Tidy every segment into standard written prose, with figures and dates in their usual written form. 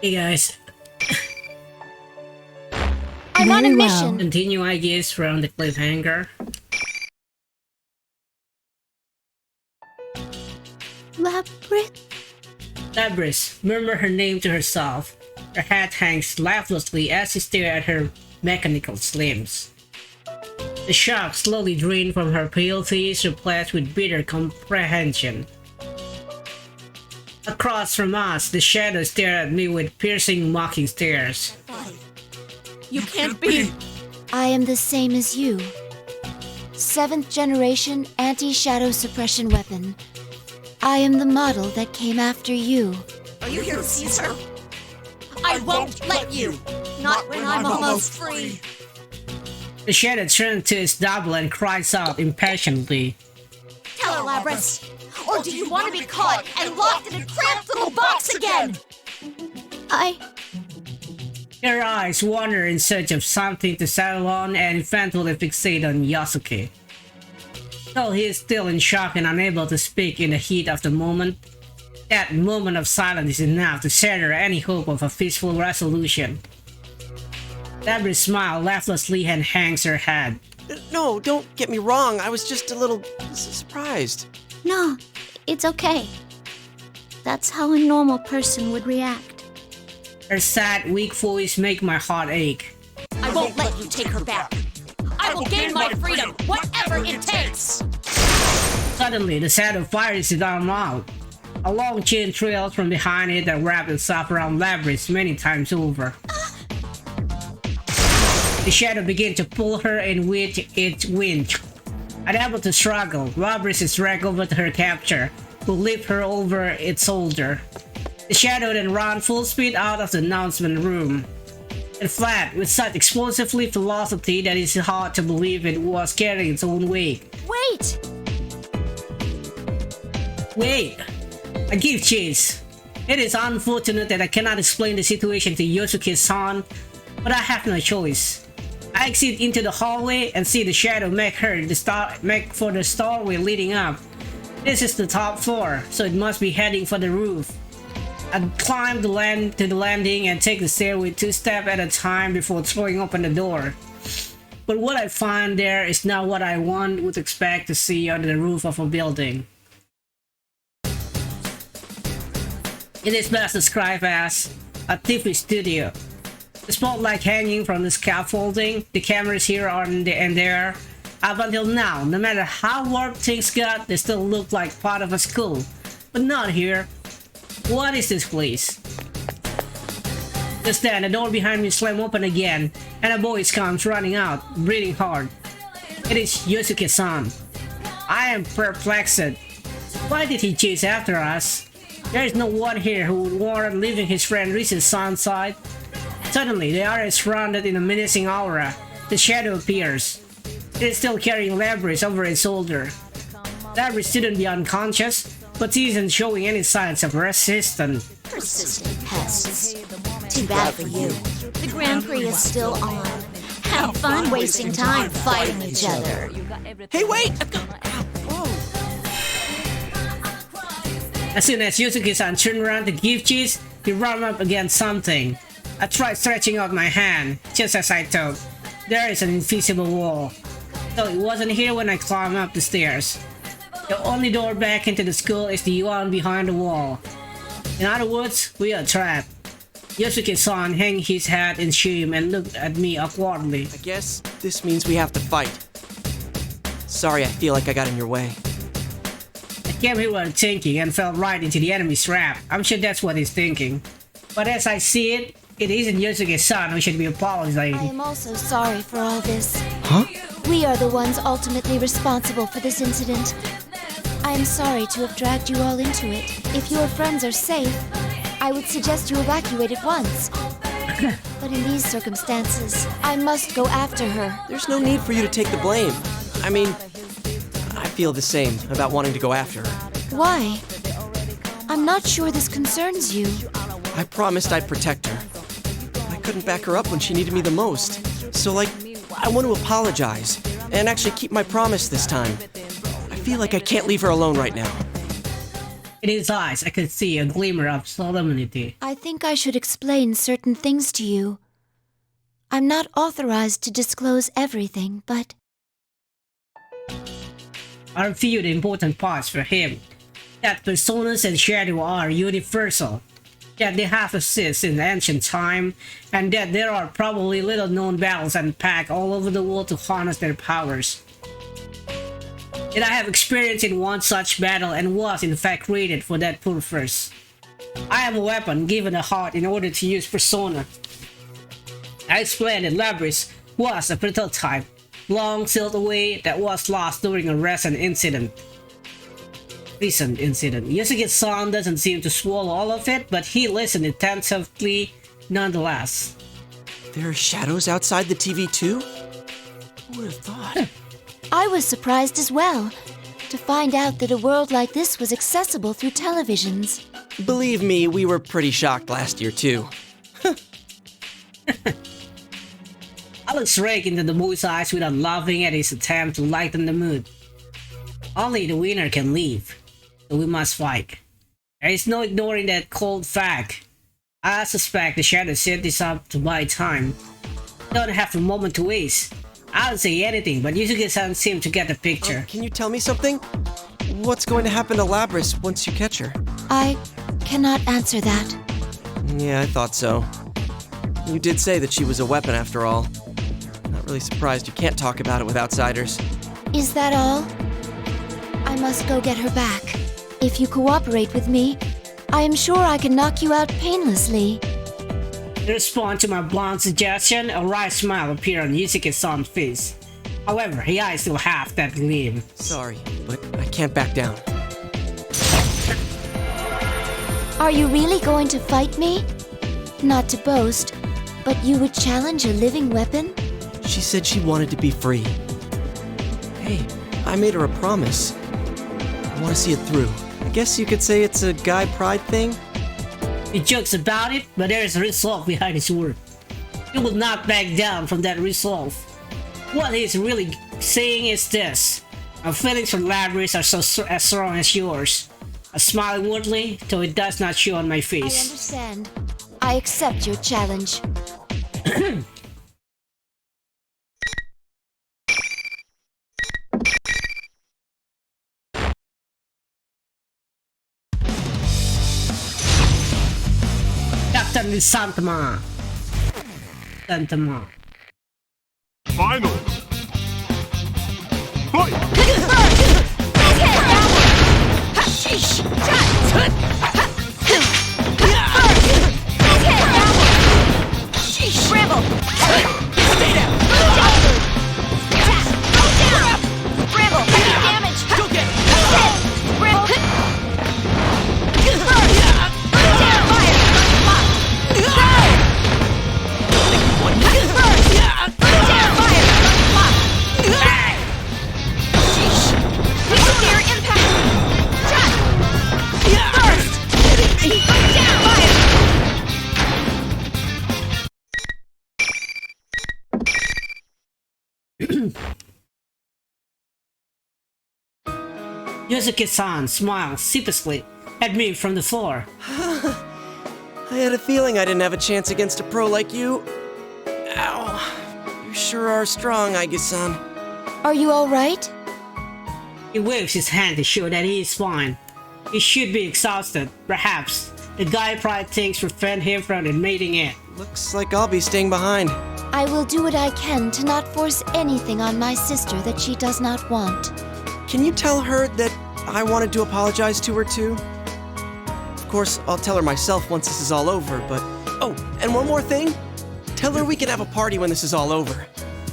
Hey guys, I'm on a Very well. mission. continue Aigis from the cliffhanger. Labrys murmured her name to herself. Her head hangs lifelessly as she stared at her mechanical limbs. The shock slowly drained from her pale face, replaced with bitter comprehension. Across from us, the shadow stared at me with piercing, mocking stares. You can't be! I am the same as you. 7th generation anti-shadow suppression weapon. I am the model that came after you. Are you here to seize her? I won't let you! Not when I'm almost free! The shadow turned to its double and cries out impatiently. Tell her, Labrys! Or do you want to be caught and locked in a cramped little box again? Her eyes wander in search of something to settle on and eventually fixate on Yosuke. Though he is still in shock and unable to speak in the heat of the moment, that moment of silence is enough to shatter any hope of a peaceful resolution. Labrys smiled lifelessly and hangs her head. No, don't get me wrong. I was just a little surprised. No, it's okay. That's how a normal person would react. Her sad, weak voice makes my heart ache. I won't let you take her back. I will gain my freedom, whatever it takes! Suddenly, the shadow fires its arm out. A long chain trails from behind it that wraps itself around Labrys many times over. The shadow begins to pull her in with its winch. Unable to struggle, Labrys is dragged over to her capture, who lift her over its shoulder. The shadow then ran full speed out of the announcement room. It fled with such explosively velocity that it's hard to believe it was carrying its own weight. Wait! Wait! I give chase. It is unfortunate that I cannot explain the situation to Yosuke-san, but I have no choice. I exit into the hallway and see the shadow make for the stairway leading up. This is the top floor, so it must be heading for the roof. I climb to the landing and take the stairway 2 steps at a time before throwing open the door. But what I find there is not what I would expect to see on the roof of a building. It is best described as a TV studio. The spotlight hanging from the scaffolding, the cameras here and there. Up until now, no matter how warped things got, they still look like part of a school. But not here. What is this place? Just then, the door behind me slammed open again, and a voice comes running out, breathing hard. It is Yosuke-san. I am perplexed. Why did he chase after us? There is no one here who would warrant leaving his friend Rise's side. Suddenly, the area is surrounded in a menacing aura. The shadow appears. It is still carrying Labrys over its shoulder. Labrys shouldn't be unconscious, but he isn't showing any signs of resistance. Persistent pests. Too bad for you. The Grand Prix is still on. Have fun wasting time fighting each other. Hey, wait! As soon as Yosuke-san turned around to give chase, he ran up against something. I tried stretching out my hand, just as I thought. There is an invisible wall. So it wasn't here when I climbed up the stairs. The only door back into the school is the one behind the wall. In other words, we are trapped. Yosuke-san hung his head in shame and looked at me awkwardly. I guess this means we have to fight. Sorry, I feel like I got in your way. I came here while thinking and fell right into the enemy's trap. I'm sure that's what he's thinking. But as I see it, it isn't Yosuke-san who should be apologizing. I am also sorry for all this. Huh? We are the ones ultimately responsible for this incident. I am sorry to have dragged you all into it. If your friends are safe, I would suggest you evacuate at once. But in these circumstances, I must go after her. There's no need for you to take the blame. I mean, I feel the same about wanting to go after her. Why? I'm not sure this concerns you. I promised I'd protect her. I couldn't back her up when she needed me the most. So, I want to apologize and actually keep my promise this time. I feel like I can't leave her alone right now. In his eyes, I could see a glimmer of solemnity. I think I should explain certain things to you. I'm not authorized to disclose everything, but I reviewed the important parts for him. That personas and shadow are universal. That they have existed in ancient time, and that there are probably little known battles unpacked all over the world to harness their powers. That I have experience in one such battle and was in fact created for that purpose. I am a weapon given a heart in order to use persona. I explained that Labrys was a prototype, long sealed away, that was lost during a recent incident. Yosuke's-san doesn't seem to swallow all of it, but he listened attentively nonetheless. There are shadows outside the TV too? Who would have thought? I was surprised as well to find out that a world like this was accessible through televisions. Believe me, we were pretty shocked last year too. I looked straight into the boy's eyes without laughing at his attempt to lighten the mood. Only the winner can leave, so we must fight. There is no ignoring that cold fact. I suspect the Shadow set this up to buy time. Don't have a moment to waste. I don't say anything, but Yosuke-san seemed to get the picture. Can you tell me something? What's going to happen to Labrys once you catch her? I cannot answer that. Yeah, I thought so. You did say that she was a weapon after all. Not really surprised you can't talk about it with outsiders. Is that all? I must go get her back. If you cooperate with me, I am sure I can knock you out painlessly. In response to my blunt suggestion, a wry smile appeared on Yosuke-san's face. However, his eyes still have that gleam. Sorry, but I can't back down. Are you really going to fight me? Not to boast, but you would challenge a living weapon? She said she wanted to be free. Hey, I made her a promise. I want to see it through. I guess you could say it's a guy pride thing? He jokes about it, but there is a resolve behind his word. He will not back down from that resolve. What he's really saying is this: my feelings for Labrys are as strong as yours. I smile inwardly, though it does not show on my I face. understand. I accept your challenge. Captain Santama. Finals! Fight! Yosuke-san smiled sheepishly at me from the floor. I had a feeling I didn't have a chance against a pro like you. Ow. You sure are strong, Aigis-san. Are you all right? He waves his hand to show that he is fine. He should be exhausted. Perhaps the guy pride things prevent him from admitting it. Looks like I'll be staying behind. I will do what I can to not force anything on my sister that she does not want. Can you tell her that I wanted to apologize to her too? Of course, I'll tell her myself once this is all over, but... Oh, and one more thing. Tell her we can have a party when this is all over.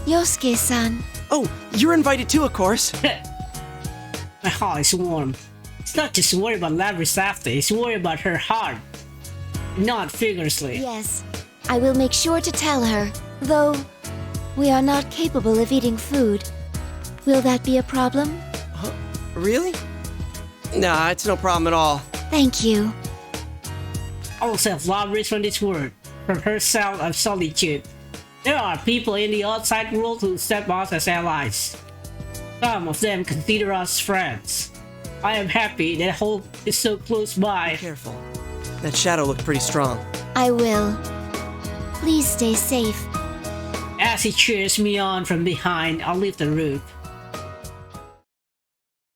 Yosuke-san. Oh, you're invited too, of course. My heart is warm. It's not just worried about Labrys after, it's worried about her heart. Not vigorously. Yes, I will make sure to tell her. Though, we are not capable of eating food. Will that be a problem? Really? Nah, it's no problem at all. Thank you. I will save Labrys from this world, from her cell of solitude. There are people in the outside world who step us as allies. Some of them consider us friends. I am happy that hope is so close by. Careful. That shadow looked pretty strong. I will. Please stay safe. As he cheers me on from behind, I'll leave the roof.